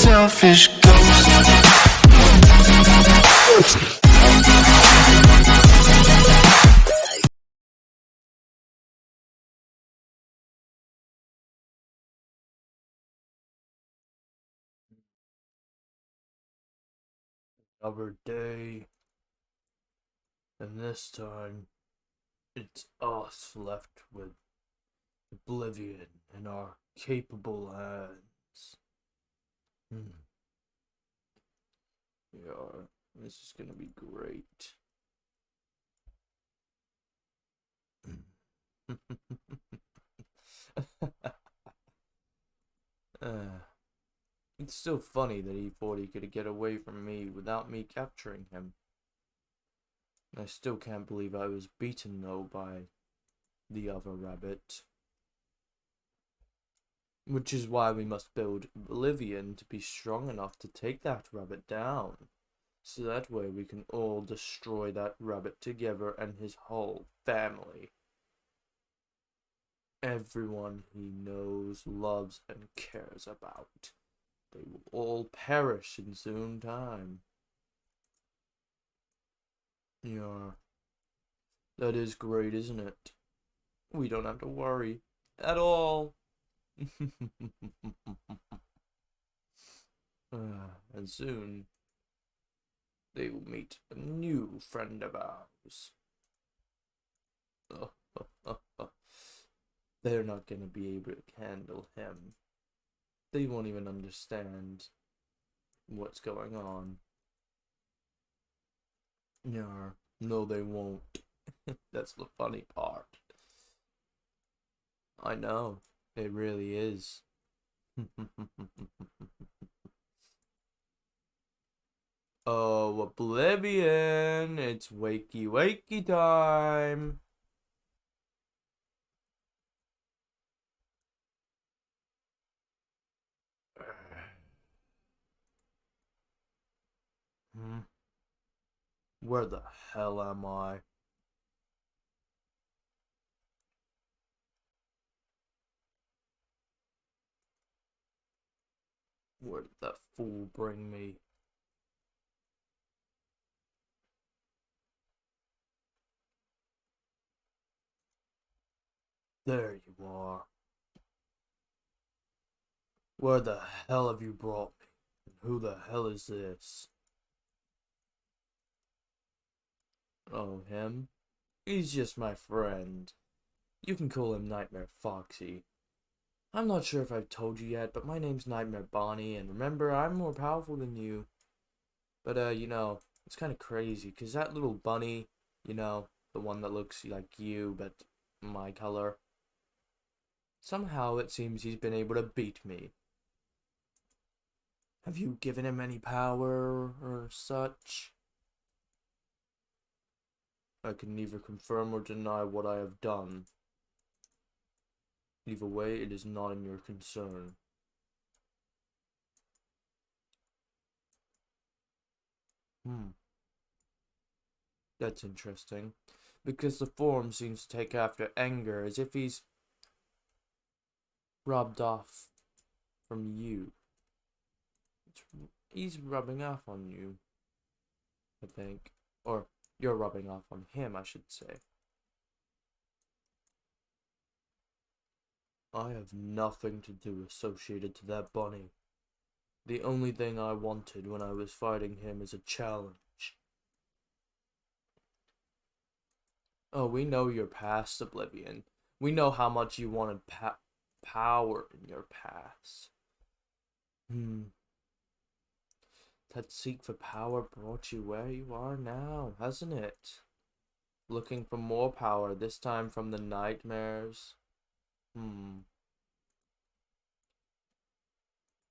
selfish ghost. Another day, and this time it's us left with Oblivion in our capable hands. Yeah, this is gonna be great. It's still funny that he thought he could get away from me without me capturing him. I still can't believe I was beaten though by the other rabbit. Which is why we must build Oblivion to be strong enough to take that rabbit down. So that way we can all destroy that rabbit together and his whole family. Everyone he knows, loves, and cares about. They will all perish in soon time. Yeah. That is great, isn't it? We don't have to worry at all. And soon they will meet a new friend of ours. They're not going to be able to handle him. They won't even understand what's going on. Yeah, no, they won't. That's the funny part. I know, it really is. Oh, Oblivion! It's wakey time! Where the hell am I? Where did that fool bring me? There you are. Where the hell have you brought me? And who the hell is this? Oh, him? He's just my friend. You can call him Nightmare Foxy. I'm not sure if I've told you yet, but my name's Nightmare Bonnie, and remember, I'm more powerful than you. But, you know, it's kind of crazy, because that little bunny, you know, the one that looks like you, but my color, somehow it seems he's been able to beat me. Have you given him any power or such? I can neither confirm or deny what I have done. Either way, it is not in your concern. That's interesting. Because the form seems to take after anger, as if he's rubbed off from you. He's rubbing off on you, I think. Or you're rubbing off on him, I should say. I have nothing to do associated to that bunny. The only thing I wanted when I was fighting him is a challenge. Oh, we know your past, Oblivion. We know how much you wanted power in your past. That seek for power brought you where you are now, hasn't it? Looking for more power, this time from the nightmares. And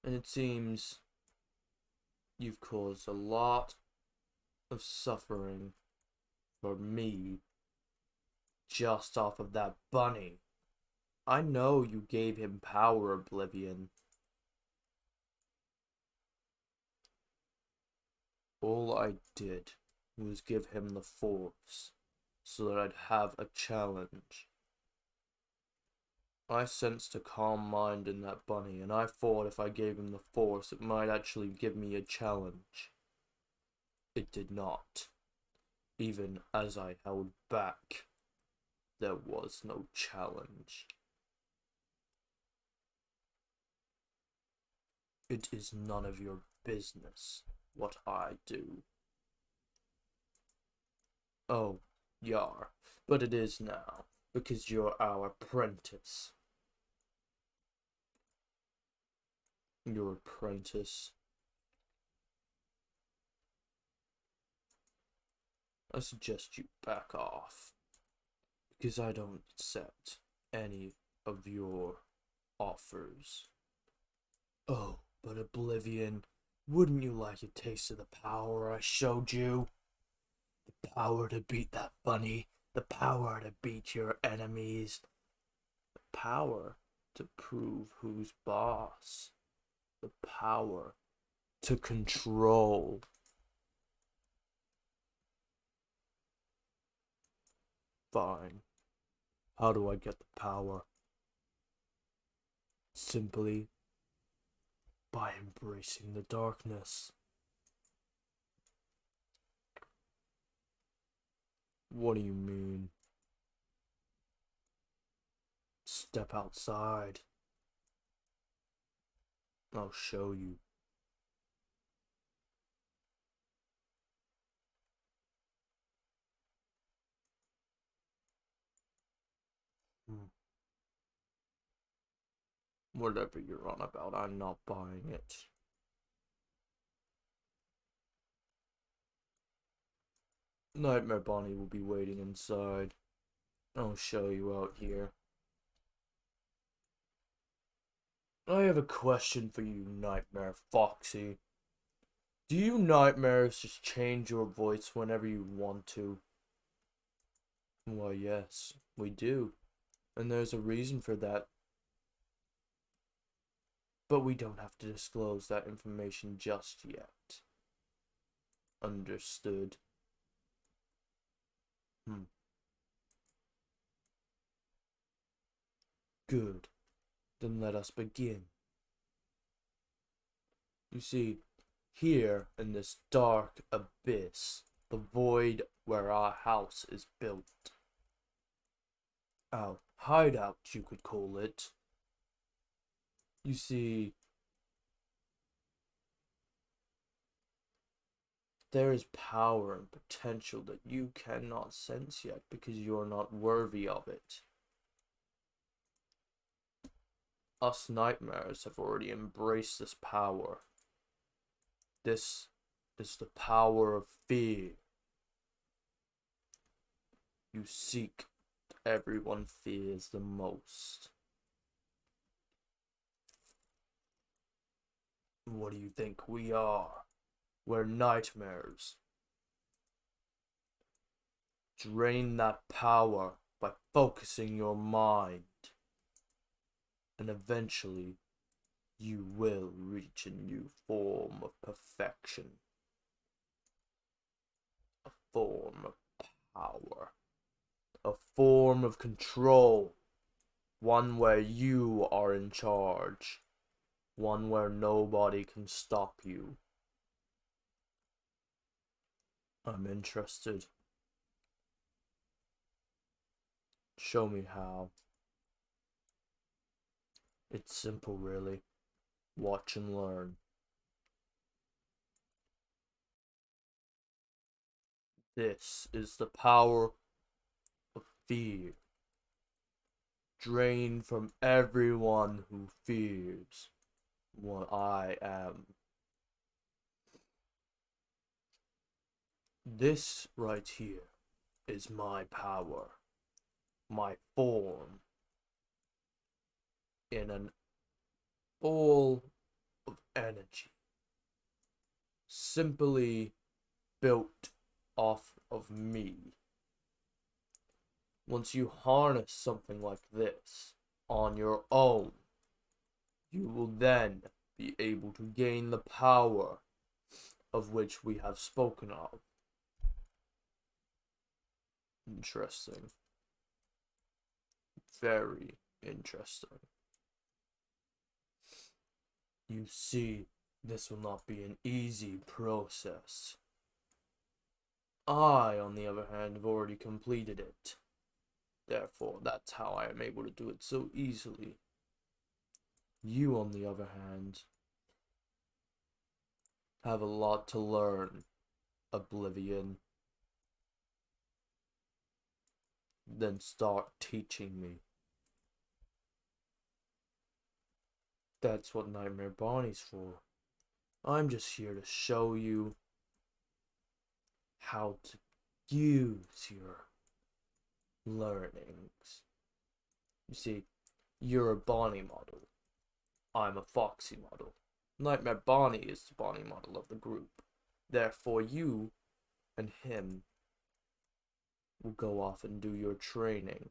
it seems you've caused a lot of suffering for me just off of that bunny. I know you gave him power, Oblivion. All I did was give him the force so that I'd have a challenge. I sensed a calm mind in that bunny, and I thought if I gave him the force, it might actually give me a challenge. It did not. Even as I held back, there was no challenge. It is none of your business what I do. Oh, yar, but it is now, because you're our apprentice. Your apprentice. I suggest you back off, because I don't accept any of your offers. Oh, but Oblivion, wouldn't you like a taste of the power I showed you? The power to beat that bunny, the power to beat your enemies, the power to prove who's boss, the power to control. Fine. How do I get the power? Simply by embracing the darkness. What do you mean? Step outside. I'll show you. Whatever you're on about, I'm not buying it. Nightmare Bonnie will be waiting inside. I'll show you out here. I have a question for you, Nightmare Foxy. Do you nightmares just change your voice whenever you want to? Why, yes, we do. And there's a reason for that. But we don't have to disclose that information just yet. Understood. Good. Then let us begin. You see, here in this dark abyss, the void where our house is built. Our hideout, you could call it. You see, there is power and potential that you cannot sense yet because you are not worthy of it. Us nightmares have already embraced this power. This is the power of fear. You seek what everyone fears the most. What do you think we are? We're nightmares. Drain that power by focusing your mind. And eventually, you will reach a new form of perfection. A form of power. A form of control. One where you are in charge. One where nobody can stop you. I'm interested. Show me how. It's simple, really. Watch and learn. This is the power of fear. Drain from everyone who fears what I am. This right here is my power, my form, in an ball of energy, simply built off of me. Once you harness something like this on your own, you will then be able to gain the power of which we have spoken of. Interesting. Very Interesting. You see, this will not be an easy process. I, on the other hand, have already completed it. Therefore, that's how I am able to do it so easily. You, on the other hand, have a lot to learn, Oblivion. Then start teaching me. That's what Nightmare Bonnie's for. I'm just here to show you how to use your learnings. You see, you're a Bonnie model. I'm a Foxy model. Nightmare Bonnie is the Bonnie model of the group. Therefore, you and him will go off and do your training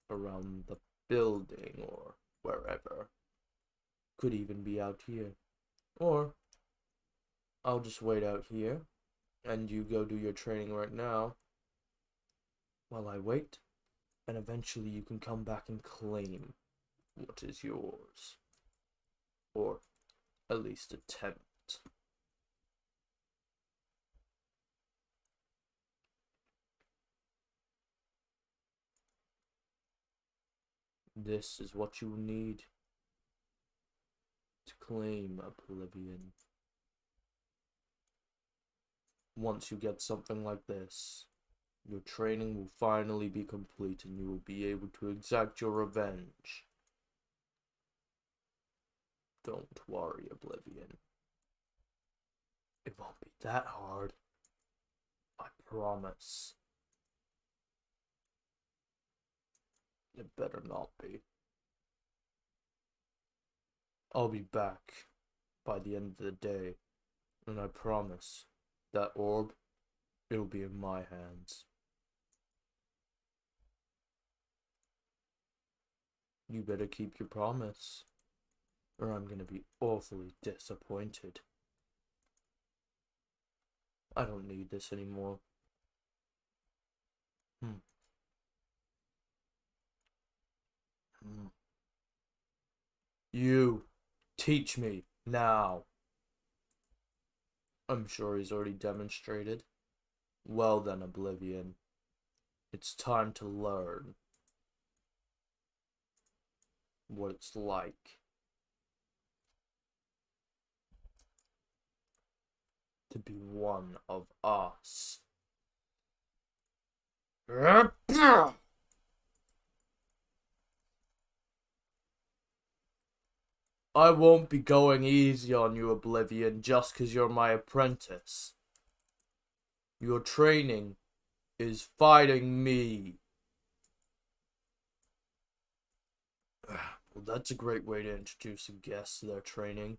around the building or wherever. Could even be out here. Or I'll just wait out here and you go do your training right now while I wait, and eventually you can come back and claim what is yours. Or at least attempt. This is what you need to claim Oblivion. Once you get something like this, your training will finally be complete and you will be able to exact your revenge. Don't worry, Oblivion. It won't be that hard. I promise. It better not be. I'll be back by the end of the day, and I promise that orb, it'll be in my hands. You better keep your promise, or I'm gonna be awfully disappointed. I don't need this anymore. You, teach me, now. I'm sure he's already demonstrated. Well then, Oblivion. It's time to learn what it's like to be one of us. I won't be going easy on you, Oblivion, just 'cause you're my apprentice. Your training is fighting me. Well, that's a great way to introduce a guest to their training.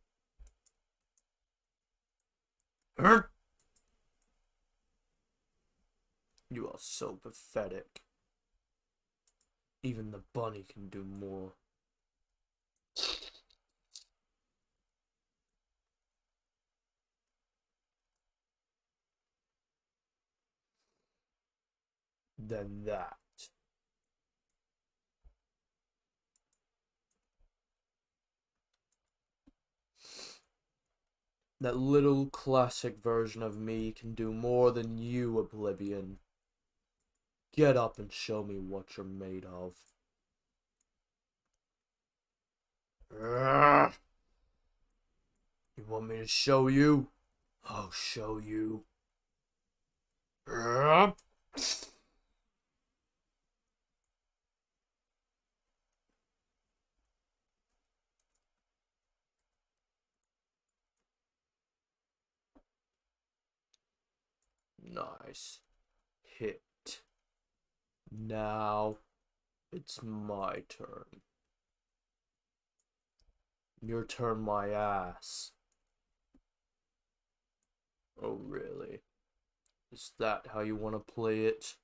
You are so pathetic. Even the bunny can do more. Than that. That little classic version of me can do more than you, Oblivion. Get up and show me what you're made of. You want me to show you? I'll show you. Nice hit. Now it's my turn. Your turn, my ass. Oh, really? Is that how you want to play it?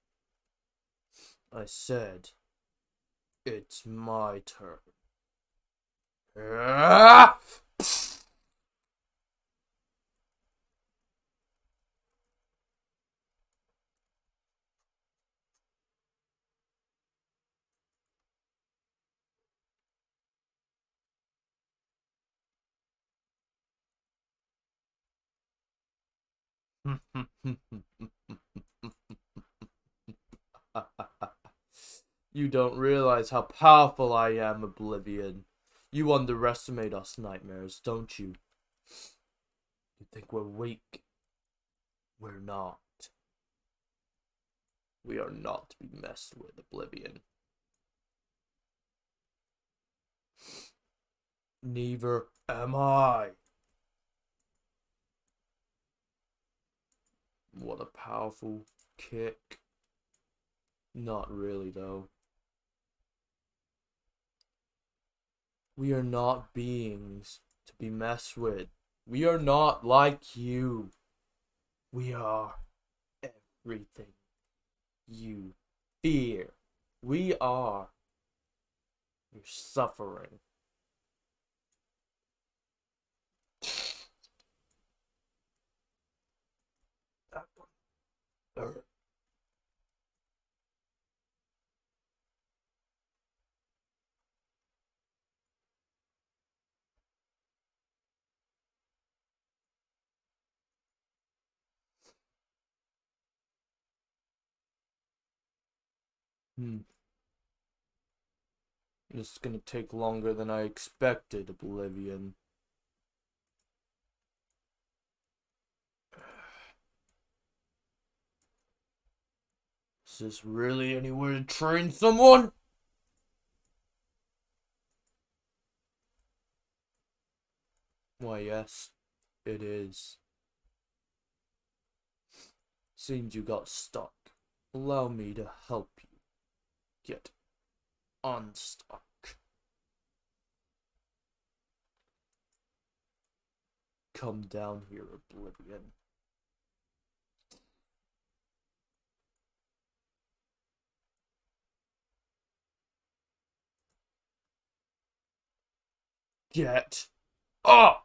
I said, it's my turn. You don't realize how powerful I am, Oblivion. You underestimate us nightmares, don't you? You think we're weak. We're not. We are not to be messed with, Oblivion. Neither am I. What a powerful kick. Not really, though. We are not beings to be messed with. We are not like you. We are everything you fear. We are your suffering. This is gonna take longer than I expected, Oblivion. Is this really anywhere to train someone? Why, yes, it is. Seems you got stuck. Allow me to help you get unstuck. Come down here, Oblivion. Get up!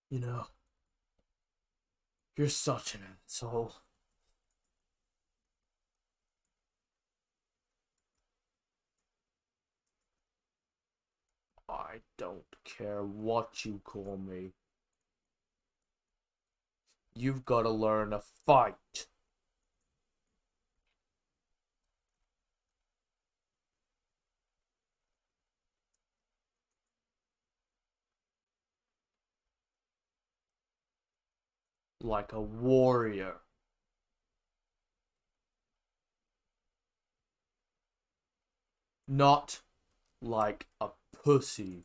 You know, you're such an asshole. I don't care what you call me. You've got to learn to fight. Like a warrior. Not like a pussy.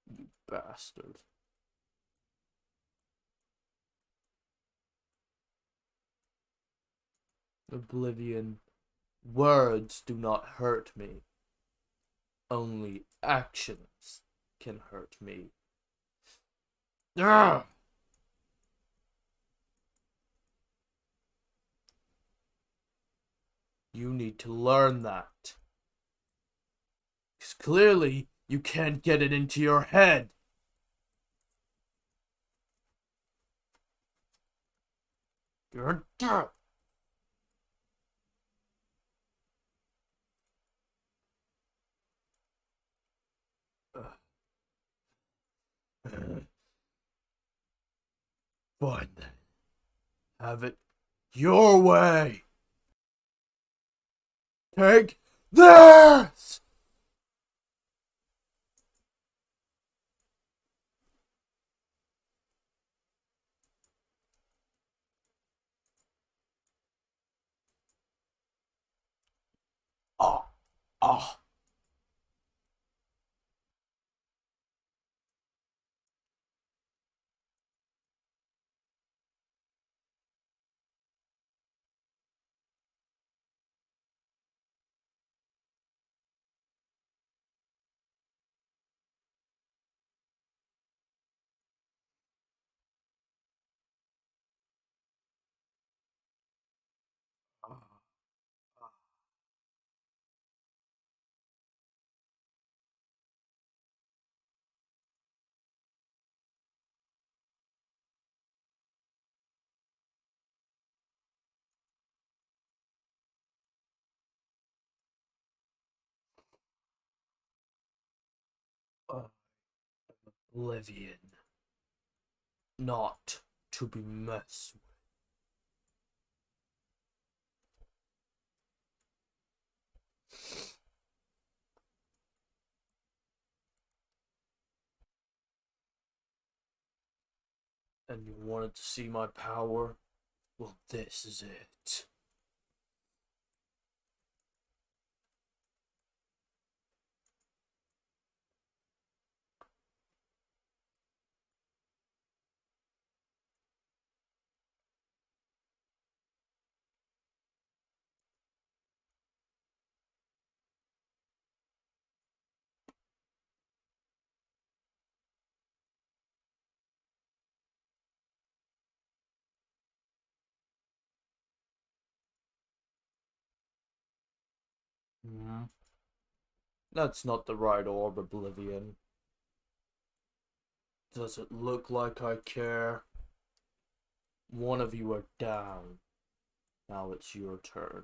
You bastard. Oblivion, words do not hurt me. Only actions can hurt me. You need to learn that. Because clearly, you can't get it into your head. Fine then. Have it your way. Take this! Ah, ah. Oblivion. Not to be messed with. And you wanted to see my power? Well, this is it. Hmm. That's not the right orb, Oblivion. Does it look like I care? One of you are down. Now it's your turn.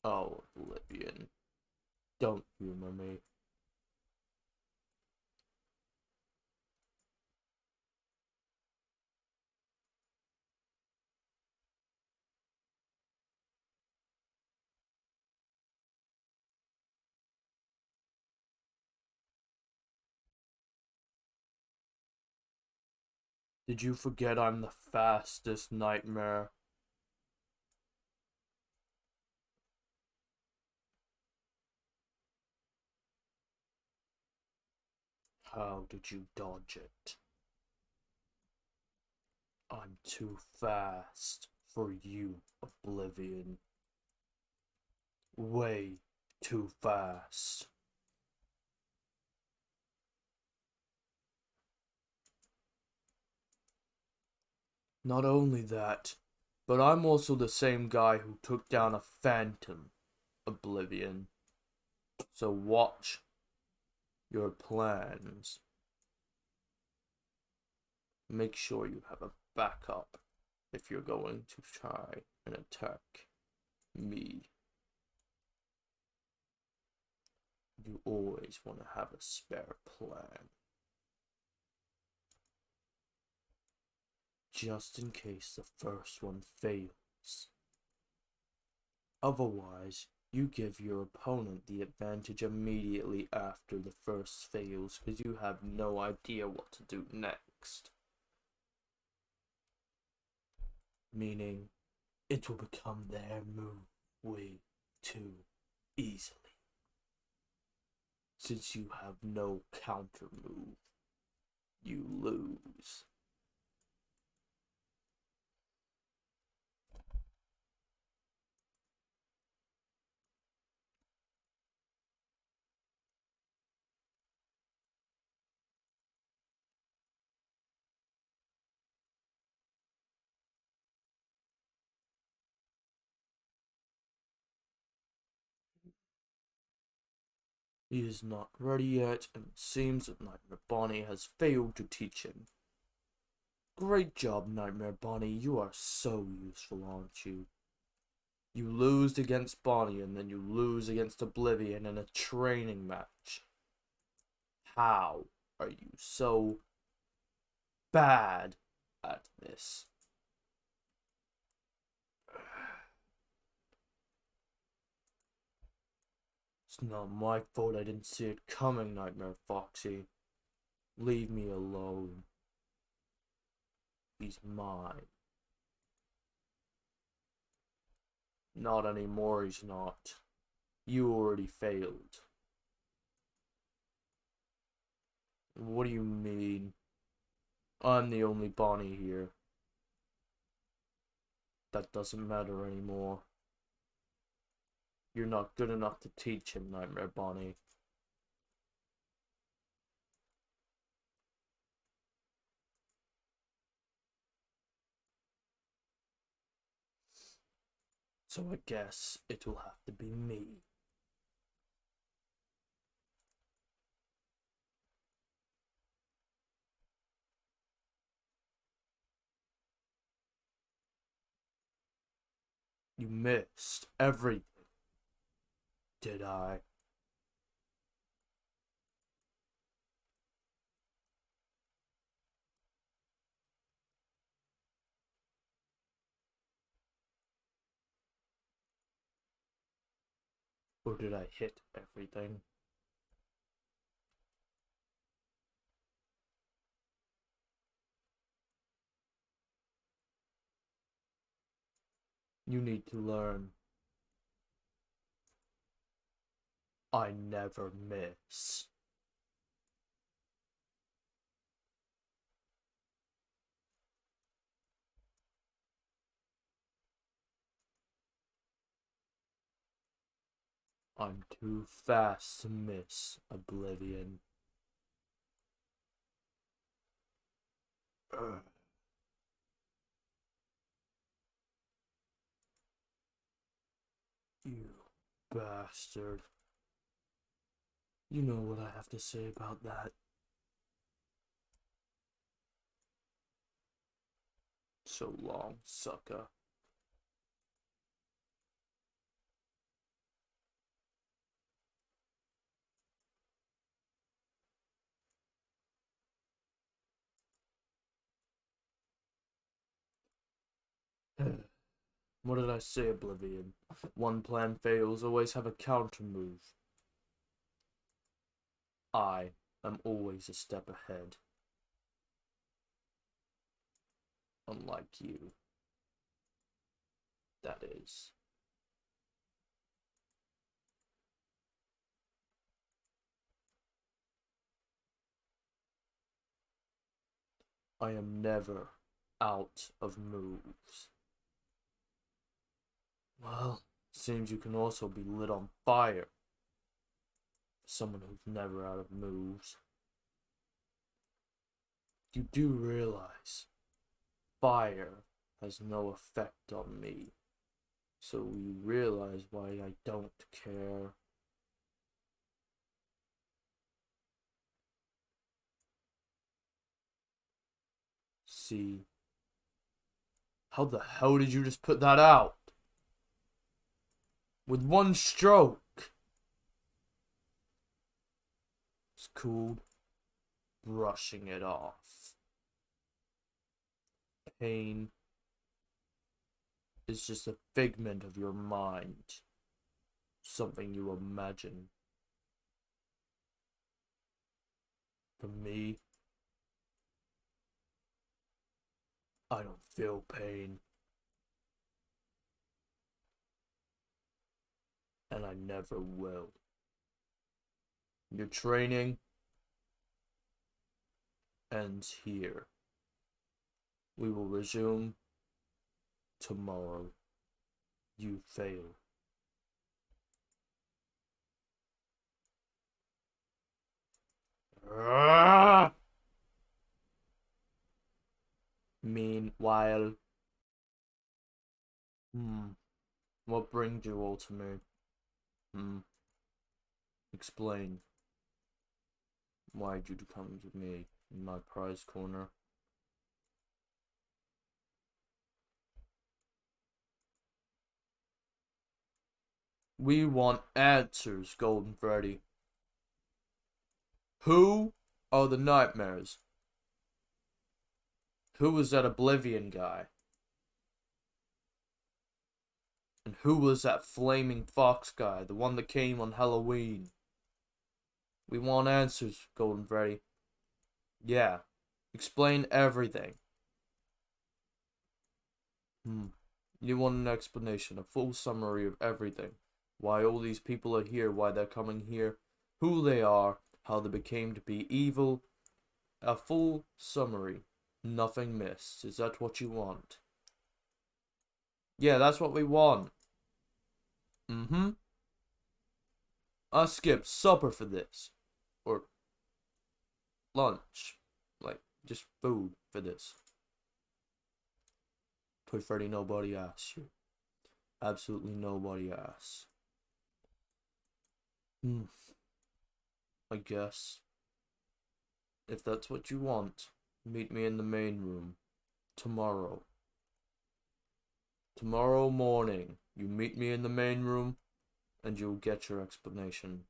Oh, Oblivion. Don't humor me. Did you forget I'm the fastest nightmare? How did you dodge it? I'm too fast for you, Oblivion. Way too fast. Not only that, but I'm also the same guy who took down a phantom, Oblivion. So watch your plans. Make sure you have a backup if you're going to try and attack me. You always want to have a spare plan. Just in case the first one fails. Otherwise, you give your opponent the advantage immediately after the first fails because you have no idea what to do next. Meaning, it will become their move way too easily. Since you have no counter move, you lose. He is not ready yet, and it seems that Nightmare Bonnie has failed to teach him. Great job, Nightmare Bonnie. You are so useful, aren't you? You lose against Bonnie, and then you lose against Oblivion in a training match. How are you so bad at this? It's not my fault I didn't see it coming, Nightmare Foxy. Leave me alone. He's mine. Not anymore, he's not. You already failed. What do you mean? I'm the only Bonnie here. That doesn't matter anymore. You're not good enough to teach him, Nightmare Bonnie. So I guess it will have to be me. You missed everything. Did I? Or did I hit everything? You need to learn. I never miss. I'm too fast to miss Oblivion. Ugh. You bastard. You know what I have to say about that. So long, sucker. What did I say, Oblivion? One plan fails, always have a counter move. I am always a step ahead. Unlike you. That is. I am never out of moves. Well, seems you can also be lit on fire. Someone who's never out of moves. You do realize fire has no effect on me. So you realize why I don't care. See? How the hell did you just put that out? With one stroke. It's called brushing it off. Pain is just a figment of your mind. Something you imagine. For me, I don't feel pain. And I never will. Your training ends here. We will resume tomorrow. You fail. Meanwhile, what brings you all to me? Explain. Why'd you come to me in my prize corner? We want answers, Golden Freddy. Who are the nightmares? Who was that Oblivion guy? And who was that flaming fox guy, the one that came on Halloween? We want answers, Golden Freddy. Yeah. Explain everything. You want an explanation, a full summary of everything. Why all these people are here, why they're coming here, who they are, how they became to be evil. A full summary. Nothing missed. Is that what you want? Yeah, that's what we want. I skipped supper for this. Or lunch. Like, just food for this. Toy Freddy, nobody asks you. Absolutely nobody asks. I guess. If that's what you want, meet me in the main room. Tomorrow. Tomorrow morning, you meet me in the main room, and you'll get your explanation.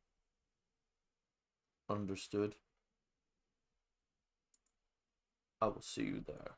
Understood? I will see you there.